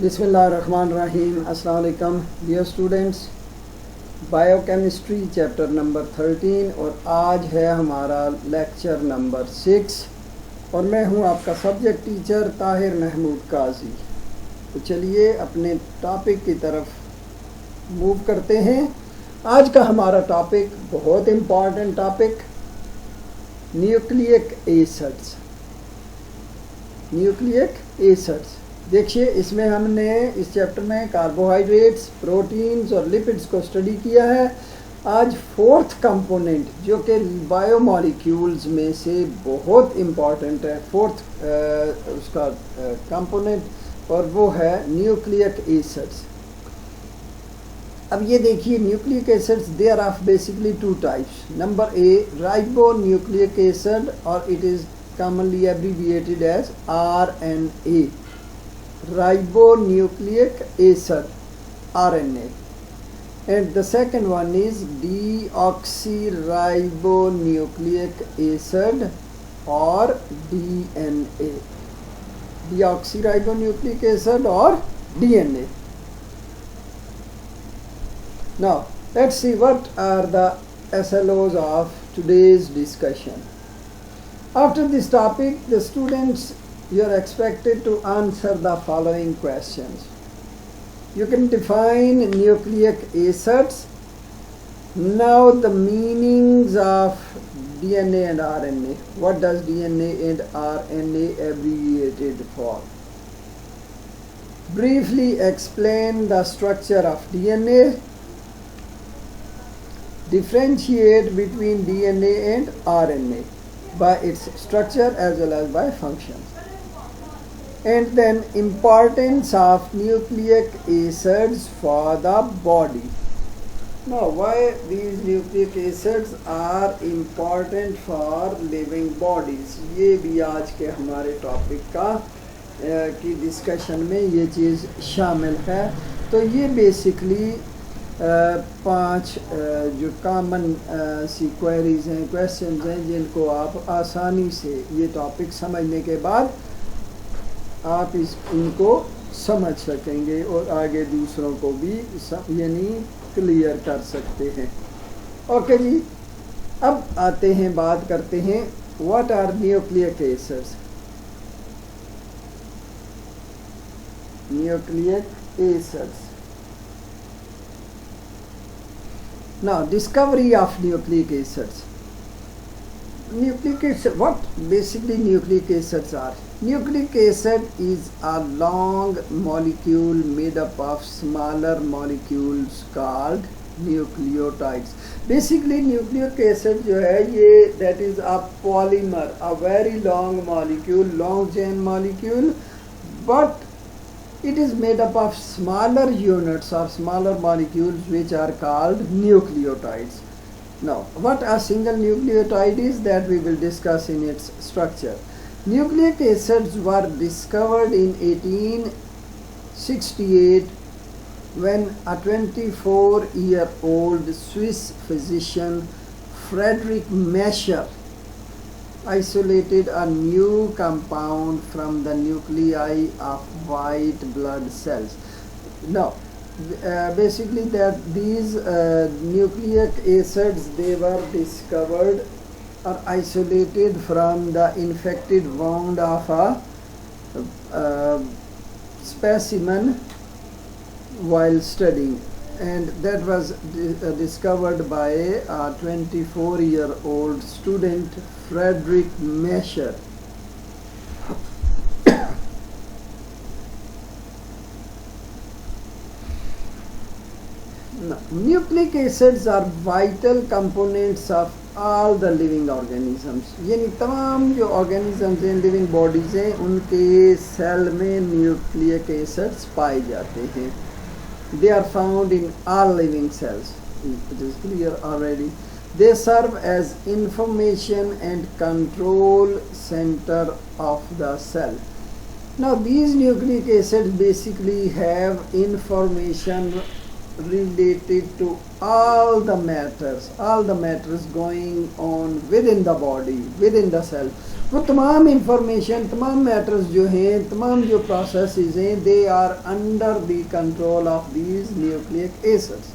बिस्मिल्लाहिर्रहमानिर्रहीम। अस्सलाम वालेकुम dear students. Biochemistry chapter number 13 और आज है हमारा लेक्चर नंबर 6 और मैं हूं आपका सब्जेक्ट टीचर ताहिर महमूद काजी। तो चलिए अपने टॉपिक की तरफ मूव करते हैं। आज का हमारा टॉपिक बहुत important topic, nucleic acids. Nucleic acids देखिए, इसमें हमने इस चैप्टर में कार्बोहाइड्रेट्स, प्रोटीन्स और लिपिड्स को स्टडी किया है। आज फोर्थ कंपोनेंट जो कि बायोमॉलिक्यूल्स में से बहुत इम्पॉर्टेंट है, फोर्थ उसका कंपोनेंट, और वो है न्यूक्लिक एसिड्स। अब ये देखिए, nucleic acids they are of basically two types. Number A, ribonucleic acid, और it is commonly abbreviated as RNA, ribonucleic acid, RNA. And the second one is deoxyribonucleic acid or DNA. Deoxyribonucleic acid or DNA. Now let's see what are the SLOs of today's discussion. After this topic, the students, you are expected to answer the following questions. You can define nucleic acids. Now the meanings of DNA and RNA. What does DNA and RNA abbreviated for? Briefly explain the structure of DNA. Differentiate between DNA and RNA by its structure as well as by functions. And then importance of nucleic acids for the body. Now, why these nucleic acids are important for living bodies? ये भी आज के हमारे topic का की discussion में ये चीज़ शामिल है। तो ये बेसिकली 5 जो कॉमन सी क्वेरीज हैं, क्वेश्चंस हैं, जिनको आप आसानी से ये टॉपिक समझने के बाद आप इनको समझ सकेंगे और आगे दूसरों को भी यानी क्लियर कर सकते हैं। ओके जी, अब आते हैं, बात करते हैं what are nucleic acids. Nucleic acids. Now, discovery of nucleic acids. Nucleic acid, what basically nucleic acids are? Nucleic acid is a long molecule made up of smaller molecules called nucleotides. Basically nucleic acid जो है ये that is a polymer, a very long molecule, long chain molecule, but it is made up of smaller units or smaller molecules which are called nucleotides. Now, what a single nucleotide is, that we will discuss in its structure. Nucleic acids were discovered in 1868 when a 24-year-old Swiss physician Friedrich Miescher isolated a new compound from the nuclei of white blood cells. Now, basically that these nucleic acids, they were discovered or isolated from the infected wound of a specimen while studying, and that was discovered by a 24-year-old student, Friedrich Miescher. Now, nucleic acids are vital components of all the living organisms. यानी तमाम जो organisms हैं, living bodies हैं, उनके cell में nucleic acids पाए जाते हैं. They are found in all living cells. It is clear already. They serve as information and control center of the cell. Now, these nucleic acids basically have information related to all the matters going on within the body, within the cell. वो तमाम information, तमाम matters जो हैं, तमाम जो processes हैं, they are under the control of these nucleic acids.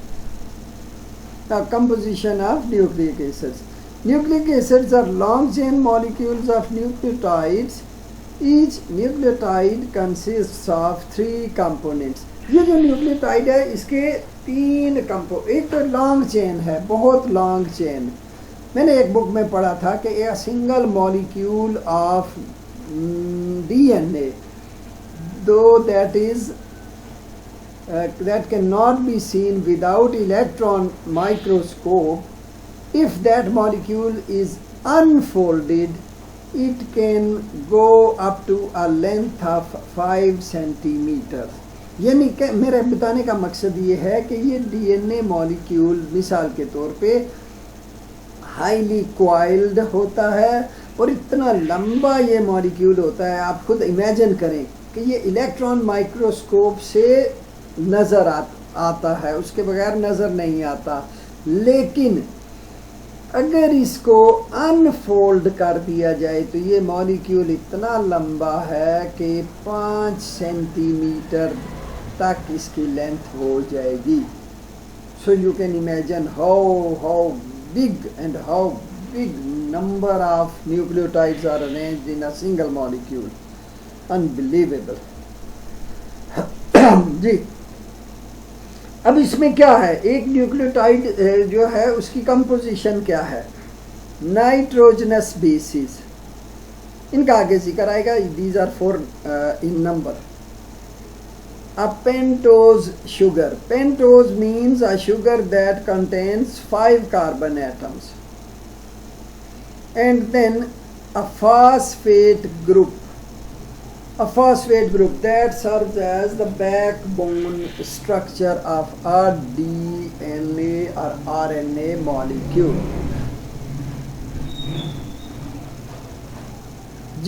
Now, composition of nucleic acids. Nucleic acids are long chain molecules of nucleotides. Each nucleotide consists of 3 components. ये जो न्यूक्लियोटाइड है इसके 3 एक तो लॉन्ग चेन है, बहुत long chain. मैंने एक बुक में पढ़ा था कि a single molecule of DNA, though that cannot be seen without electron microscope, if that molecule is unfolded, it can go up to a length of 5 centimeters. यानी कि मेरे बताने का मकसद ये है कि ये DNA मॉलिक्यूल मिसाल के तौर पे हाईली क्वाइल्ड होता है और इतना लंबा ये मॉलिक्यूल होता है. आप खुद इमेजिन करें कि ये इलेक्ट्रॉन माइक्रोस्कोप से नज़र आता है, उसके बगैर नज़र नहीं आता. लेकिन अगर इसको अनफोल्ड कर दिया जाए तो ये मॉलिक्यूल इतना लंबा है कि 5 सेंटीमीटर तक इसकी लेंथ हो जाएगी. So you can imagine how big and how big number of nucleotides are arranged in a single molecule. Unbelievable. जी, अब इसमें क्या है, एक न्यूक्लियोटाइड जो है उसकी कंपोजिशन क्या है. नाइट्रोजनस बेसिस, इनका आगे जिक्र आएगा. These are 4 in number. A pentose sugar. Pentose means a sugar that contains 5 carbon atoms. And then a phosphate group. A phosphate group that serves as the backbone structure of a DNA or RNA molecule. G.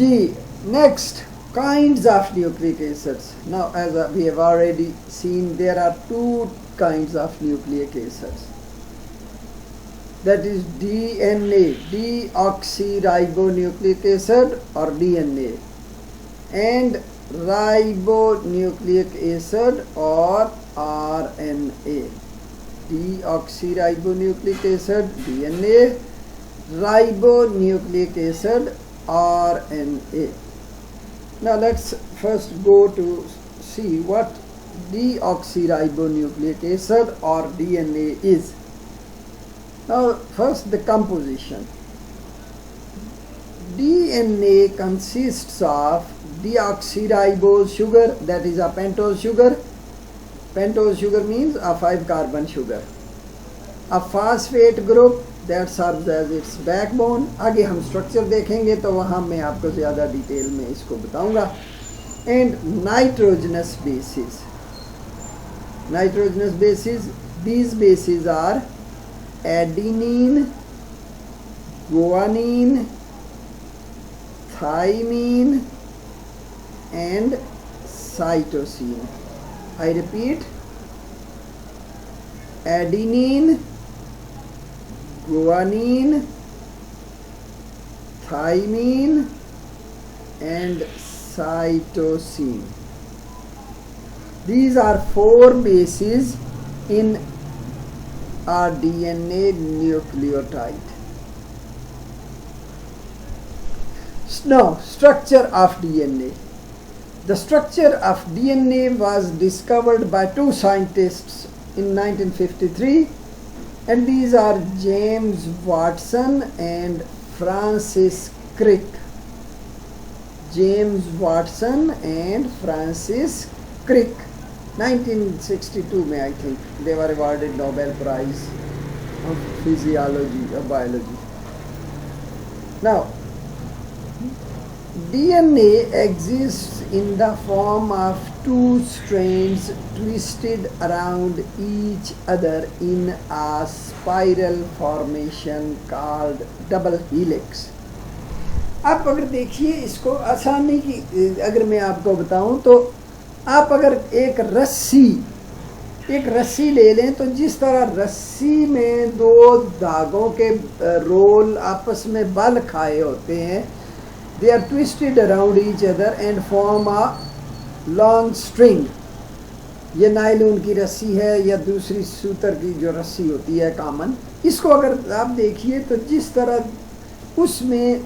Next, kinds of nucleic acids. Now, as we have already seen, there are 2 kinds of nucleic acids. That is DNA, deoxyribonucleic acid or DNA, and ribonucleic acid or RNA. Deoxyribonucleic acid, DNA, ribonucleic acid, RNA. Now let's first go to see what deoxyribonucleic acid or DNA is. Now first the composition. DNA consists of deoxyribose sugar, that is a pentose sugar. Pentose sugar means a 5 carbon sugar. A phosphate group that serves as its backbone. आगे हम structure देखेंगे तो वहाँ मैं आपको ज़्यादा detail में इसको बताऊंगा. And nitrogenous bases. Nitrogenous bases, these bases are adenine, guanine, thymine and cytosine. I repeat, adenine, guanine, thymine and cytosine. These are 4 bases in our DNA nucleotide. Now, structure of DNA. The structure of DNA was discovered by 2 scientists in 1953, and these are James Watson and Francis Crick. James Watson and Francis Crick. 1962 में I think they were awarded Nobel Prize of Physiology or Biology. Now, DNA exists in the form of 2 strands twisted around each other in a spiral formation called double helix. आप अगर देखिए इसको आसानी की, अगर मैं आपको बताऊं तो आप अगर एक रस्सी ले लें तो जिस तरह रस्सी में 2 धागों के रोल आपस में बल खाए होते हैं, they are twisted around each other and form a long string. ये नायलॉन की रस्सी है या दूसरी सूतर की जो रस्सी होती है कॉमन, इसको अगर आप देखिए तो जिस तरह उसमें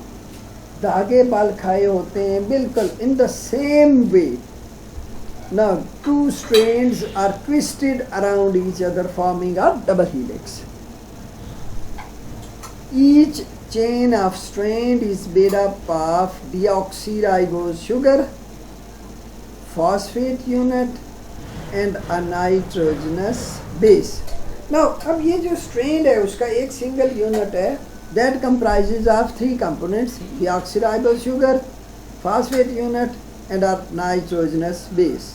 धागे बाल खाए होते हैं, बिल्कुल in the same way now two strands are twisted around each other forming a double helix. Each chain of strand is made up of deoxyribose sugar, phosphate unit and a nitrogenous base. Now अब ये जो strand है उसका एक single unit है that comprises of three components: deoxyribose sugar, phosphate unit and a nitrogenous base.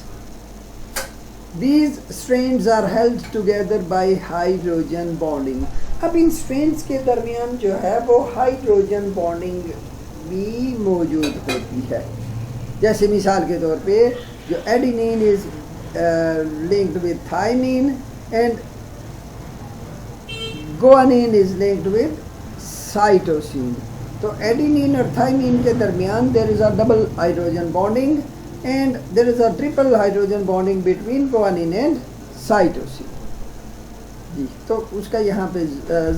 These strands are held together by hydrogen bonding. अब इन strands के दरमियान जो है वो हाइड्रोजन बॉन्डिंग भी मौजूद होती है। जैसे मिसाल के तौर पे जो adenine is linked with thymine and guanine is linked with cytosine. तो एडिनिन और थाइमिन के दरमियान there is a double hydrogen bonding and there is a triple hydrogen bonding between guanine and cytosine. जी, तो उसका यहाँ पे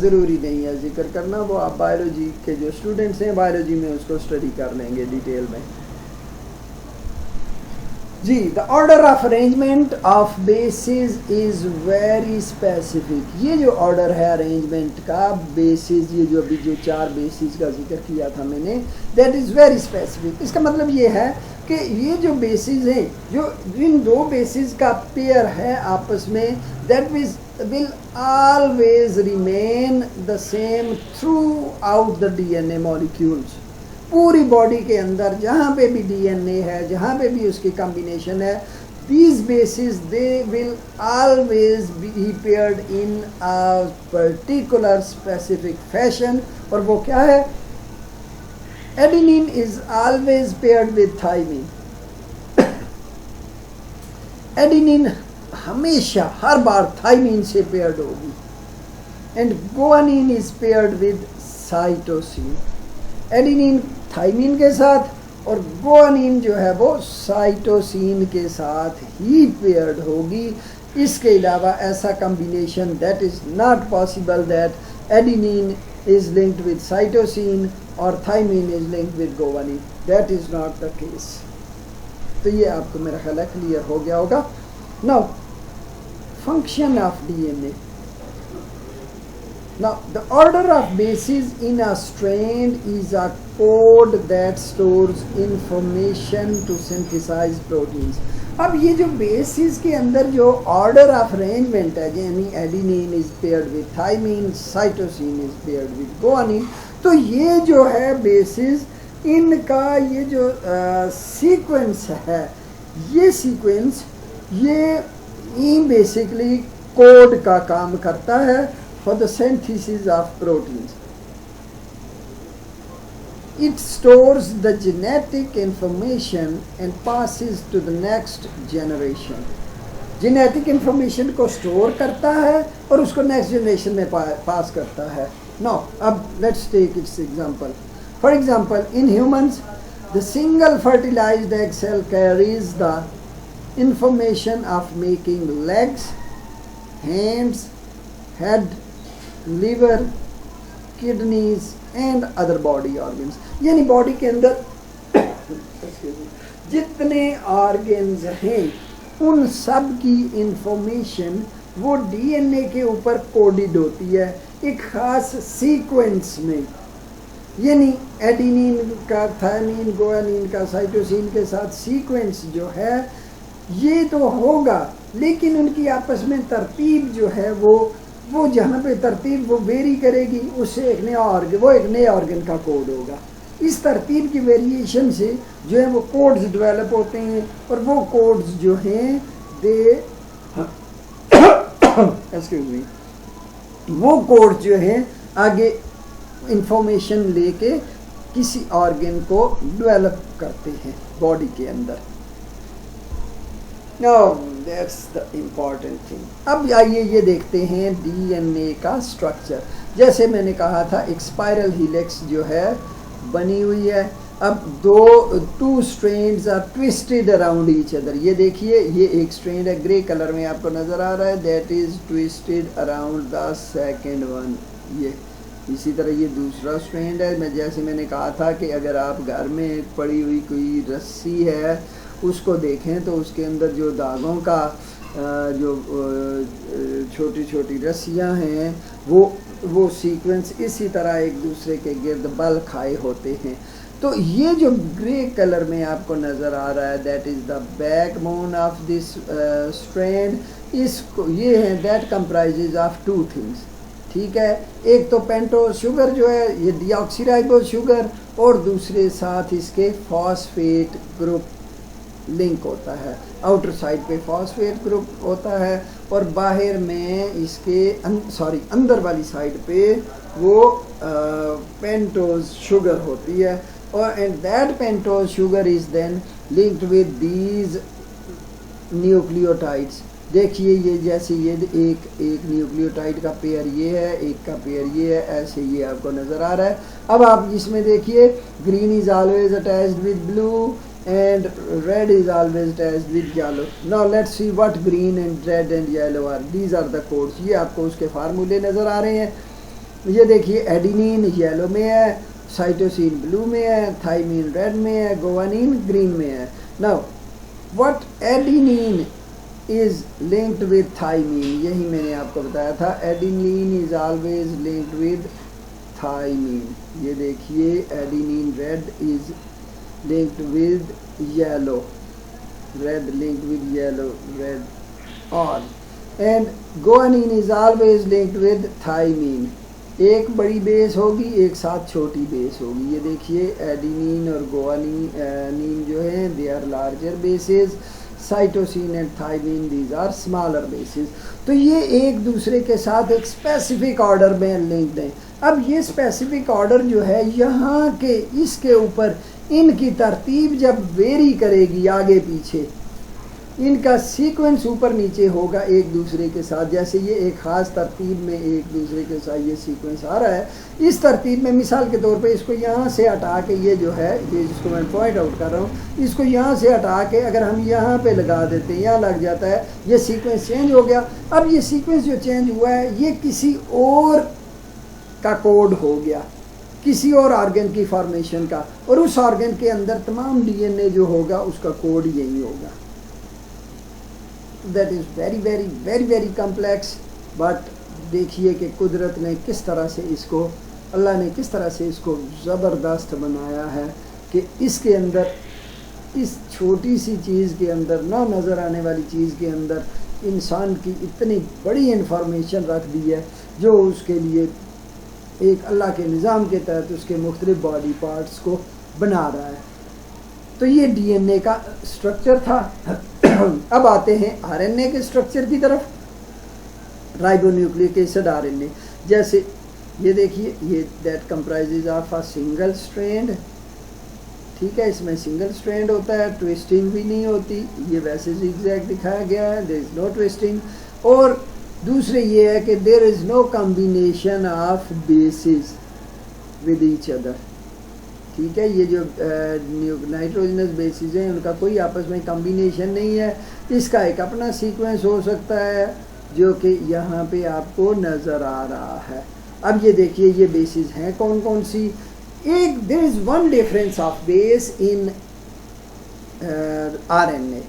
ज़रूरी नहीं है जिक्र करना, वो आप बायोलॉजी के जो स्टूडेंट्स हैं बायोलॉजी में उसको स्टडी कर लेंगे डिटेल में। जी, the order of arrangement of bases is very specific. ये जो ऑर्डर है अरेंजमेंट का बेसिस, ये जो अभी जो 4 बेसिस का जिक्र किया था मैंने, दैट इज़ वेरी स्पेसिफिक। इसका मतलब ये है कि ये जो बेसिस हैं, जो इन 2 बेसिस का पेयर है आपस में, that will always remain the same throughout the DNA molecules. पूरी बॉडी के अंदर जहाँ पे भी DNA है, जहाँ पे भी उसकी कॉम्बिनेशन है, these bases they will always be paired in a particular specific fashion. और वो क्या है? Adenine is always paired with thymine. Adenine हमेशा हर बार थाइमिन से पेयर्ड होगी and guanine is paired with cytosine. Adenine thymine के साथ और गुआनिन जो है वो साइटोसिन के साथ ही पेयर्ड होगी। इसके अलावा ऐसा combination that is not possible that adenine is linked with cytosine और thymine is linked with guanine, that is not the case. तो ये आपको मेरा ख्याल है क्लियर हो गया होगा। Now, function of DNA. Now, the order of bases in a strand is a code that stores information to synthesize proteins. अब ये जो bases के अंदर जो order of arrangement है, यानी adenine is paired with thymine, cytosine is paired with guanine, तो ये जो है bases, इनका ये जो sequence है, ये sequence ये बेसिकली कोड का काम करता है for the synthesis of proteins. It stores the genetic information and passes to the next generation. Genetic information को स्टोर करता है और उसको नेक्स्ट जनरेशन में पास करता है। नाउ अब let's take its example. For example in humans the single fertilized egg cell carries the information of making legs, hands, head, liver, kidneys and other body organs. यानी body के अंदर जितने organs हैं उन सब की इंफॉर्मेशन वो डीएनए के ऊपर कोडेड होती है एक खास सीक्वेंस में। यानी एडिनिन का, थायमिन, गुआनिन का, साइटोसिन के साथ सीक्वेंस जो है ये तो होगा, लेकिन उनकी आपस में तरतीब जो है वो जहाँ पे तरतीब वो वेरी करेगी, उससे एक नया ऑर्गन, वो एक नए ऑर्गन का कोड होगा। इस तरतीब की वेरिएशन से जो है वो कोड्स डेवलप होते हैं और वो कोड्स जो हैं दे एक्सक्यूज मी, वो कोड जो हैं आगे इंफॉर्मेशन लेके किसी ऑर्गन को डेवलप करते हैं बॉडी के अंदर। Now that's the important thing. अब आइए ये देखते हैं डीएनए का स्ट्रक्चर। जैसे मैंने कहा था एक स्पाइरल हीलिक्स जो है बनी हुई है, अब two strands are twisted around each other. ये देखिए ये एक स्ट्रैंड है, ग्रे कलर में आपको नज़र आ रहा है, that is twisted around the second one. ये इसी तरह ये दूसरा स्ट्रैंड है। जैसे मैंने कहा था कि अगर आप घर में पड़ी हुई कोई रस्सी है उसको देखें तो उसके अंदर जो धागों का जो छोटी छोटी रस्सियाँ हैं वो सीक्वेंस इसी तरह एक दूसरे के गिर्द बल खाए होते हैं। तो ये जो ग्रे कलर में आपको नज़र आ रहा है that is the backbone of this strand. इसको ये है that comprises of two things, ठीक है। एक तो पेंटोज शुगर जो है ये डीऑक्सीराइबोज शुगर, और दूसरे साथ इसके फॉस्फेट ग्रुप लिंक होता है। आउटर साइड पे फॉस्फेट ग्रुप होता है और बाहर में इसके अंदर वाली साइड पे वो पेंटोज शुगर होती है। और and that pentose sugar is then linked with these nucleotides. देखिए ये जैसे ये एक न्यूक्लियोटाइड का पेयर ये है, एक का पेयर ये है, ऐसे ये आपको नज़र आ रहा है। अब आप इसमें देखिए green is always attached with blue and red is always attached with yellow. Now let's see what green and red and yellow are. These are the codes. ये आपको उसके फार्मूले नज़र आ रहे हैं। ये देखिए एडिनिन येलो में है, साइटोसिन ब्लू में है, थाइमिन रेड में है, गुआनिन ग्रीन में है। Now what adenine is linked with thymine, यही मैंने आपको बताया था। Adenine is always linked with thymine। ये देखिए adenine red is linked with yellow, red linked with yellow, red on, and guanine is always linked with thymine। एक बड़ी base होगी एक साथ छोटी बेस होगी। ये देखिए एडिनिन और गुआनिन जो है they are larger bases, cytosine and thymine these are smaller bases. तो ये एक दूसरे के साथ एक स्पेसिफिक ऑर्डर में लिंक्ड हैं। अब ये स्पेसिफिक ऑर्डर जो है यहाँ के इसके ऊपर इनकी तरतीब जब वेरी करेगी आगे पीछे, इनका सीक्वेंस ऊपर नीचे होगा एक दूसरे के साथ। जैसे ये एक ख़ास तरतीब में एक दूसरे के साथ ये सीक्वेंस आ रहा है, इस तरतीब में मिसाल के तौर पे इसको यहाँ से हटा के ये जो है ये जिसको मैं पॉइंट आउट कर रहा हूँ, इसको यहाँ से हटा के अगर हम यहाँ पे लगा देते हैं यहाँ लग जाता है, ये सीक्वेंस चेंज हो गया। अब ये सीक्वेंस जो चेंज हुआ है ये किसी और का कोड हो गया, किसी और ऑर्गन की फॉर्मेशन का, और उस ऑर्गन के अंदर तमाम डीएनए जो होगा उसका कोड यही होगा। That is very very very very complex. But देखिए कि कुदरत ने किस तरह से इसको, अल्लाह ने किस तरह से इसको ज़बरदस्त बनाया है कि इसके अंदर, इस छोटी सी चीज़ के अंदर, ना नज़र आने वाली चीज़ के अंदर इंसान की इतनी बड़ी इंफॉर्मेशन रख दी है जो उसके लिए एक अल्लाह के निज़ाम के तहत उसके मुख्तलिफ बॉडी पार्ट्स को बना रहा है। तो ये डीएनए का स्ट्रक्चर था। अब आते हैं आरएनए के स्ट्रक्चर की तरफ, राइबोन्यूक्लिक एसिड आरएनए। जैसे ये देखिए ये that comprises of a single strand, ठीक है, इसमें सिंगल स्ट्रैंड होता है, ट्विस्टिंग भी नहीं होती, ये वैसे ज़िगज़ैग दिखाया गया है, देयर इज़ नो ट्विस्टिंग। और दूसरे ये है कि there is no combination of bases with each other, ठीक है। ये जो नाइट्रोजनस बेसिस हैं उनका कोई आपस में कॉम्बिनेशन नहीं है। इसका एक अपना सीक्वेंस हो सकता है जो कि यहाँ पे आपको नज़र आ रहा है। अब ये देखिए ये बेसिस हैं कौन कौन सी। एक there is one difference of base in RNA,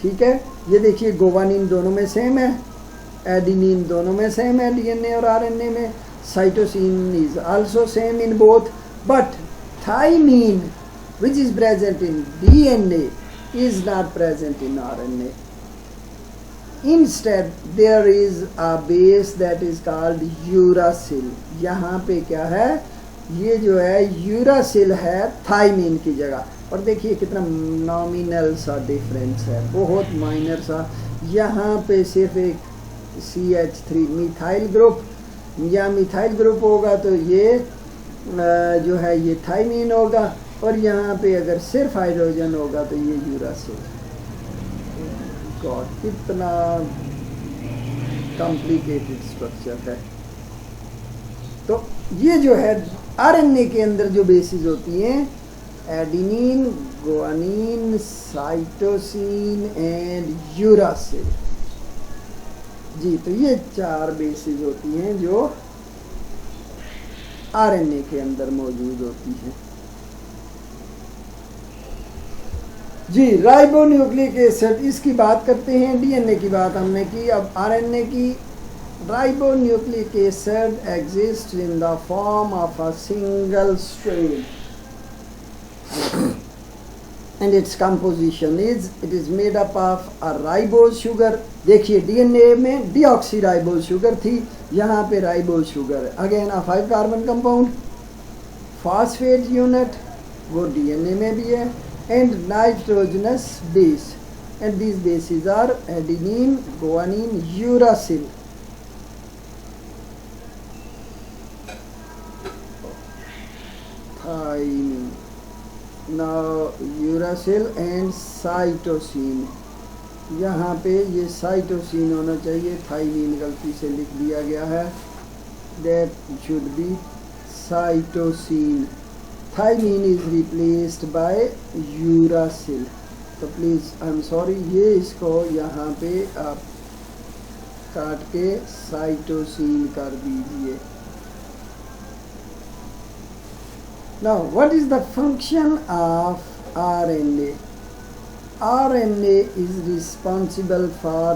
ठीक है। ये देखिए गुआनिन दोनों में सेम है, एडिनिन दोनों में सेम है डीएनए और आरएनए में, cytosine is also same in both, but thymine which is present in DNA is not present in RNA. Instead there is a base that is called uracil। यहाँ पे क्या है, ये जो है यूरासिल है थाइमिन की जगह। और देखिए कितना नॉमिनल सा डिफरेंस है, बहुत माइनर सा। यहाँ पे सिर्फ एक CH3 मिथाइल ग्रुप, या मिथाइल ग्रुप होगा तो ये जो है ये थाइमिन होगा, और यहाँ पे अगर सिर्फ हाइड्रोजन होगा तो ये यूरासिल। गॉड कितना कॉम्प्लिकेटेड स्ट्रक्चर है। तो ये जो है आरएनए के अंदर जो बेसिस होती हैं adenine, guanine, cytosine and uracil. जी, तो ये 4 बेसिस होती हैं जो आरएनए के अंदर मौजूद होती हैं। जी, राइबो न्यूक्लिक एसिड, इसकी बात करते हैं। डीएनए की बात हमने की, अब आरएनए की। Ribo nucleic acid exist in the form of a single strain and its composition is, it is made up of a ribose sugar। देखिए, डीएनए में डीऑक्सीराइबोज शुगर थी, यहाँ पे राइबोज शुगर है। Again a 5 carbon compound. Phosphate unit वो DNA में भी है, and nitrogenous base, and these bases are adenine, guanine, uracil. Thymine, now uracil and cytosine. यहाँ पे ये साइटोसिन होना चाहिए, थाइमिन गलती से लिख दिया गया है, that should be cytosine. Thymine is replaced by uracil. तो प्लीज़ आई एम सॉरी, ये इसको यहाँ पे आप काट के साइटोसिन कर दीजिए। Now, what is the function of RNA? RNA is responsible for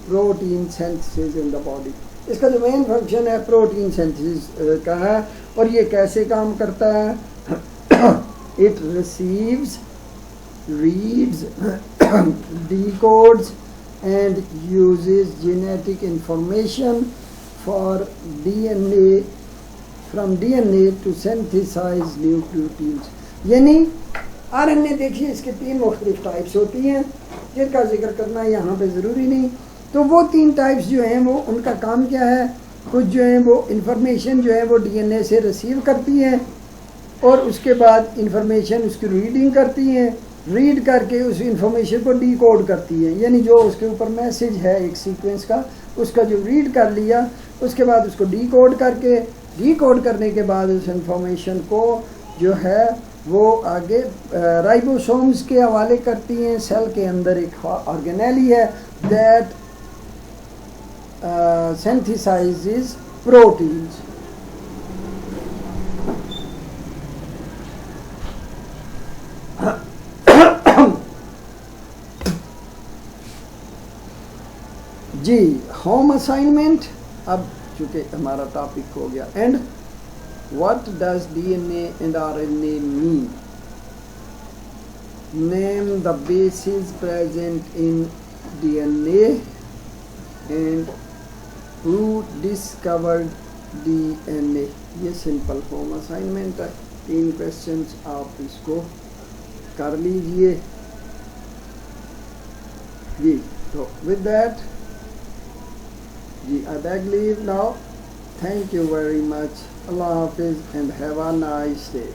protein synthesis in the body। इसका जो मेन फंक्शन है प्रोटीन सिंथेसिस का है। और ये कैसे काम करता है? It receives, reads, decodes and uses genetic information for DNA, from DNA to synthesize nucleotides. यानी आरएनए देखिए, इसके 3 मुख्तलिफ टाइप्स होती हैं जिनका जिक्र करना यहाँ पे ज़रूरी नहीं। तो वो 3 टाइप्स जो हैं वो उनका काम क्या है? कुछ जो हैं वो इंफॉर्मेशन जो है वो डीएनए से रिसीव करती हैं और उसके बाद इंफॉर्मेशन उसकी रीडिंग करती हैं, रीड करके उस इंफॉर्मेशन को डिकोड करती हैं। यानी जो उसके ऊपर मैसेज है एक सीक्वेंस का, उसका जो रीड कर लिया, उसके बाद उसको डिकोड करके, डिकोड करने के बाद उस इंफॉर्मेशन को जो है वो आगे राइबोसोम्स के हवाले करती हैं। सेल के अंदर एक ऑर्गेनेली है दैट सिंथेसाइजेस प्रोटीन्स। जी, होम असाइनमेंट अब चूँकि हमारा टॉपिक हो गया। And what does DNA and RNA mean? Name the bases present in DNA and who discovered DNA. ये सिंपल होम असाइनमेंट है, 3 क्वेश्चंस आप इसको कर लीजिए। जी, तो with that I beg leave now. Thank you very much. Allah Hafiz and have a nice day.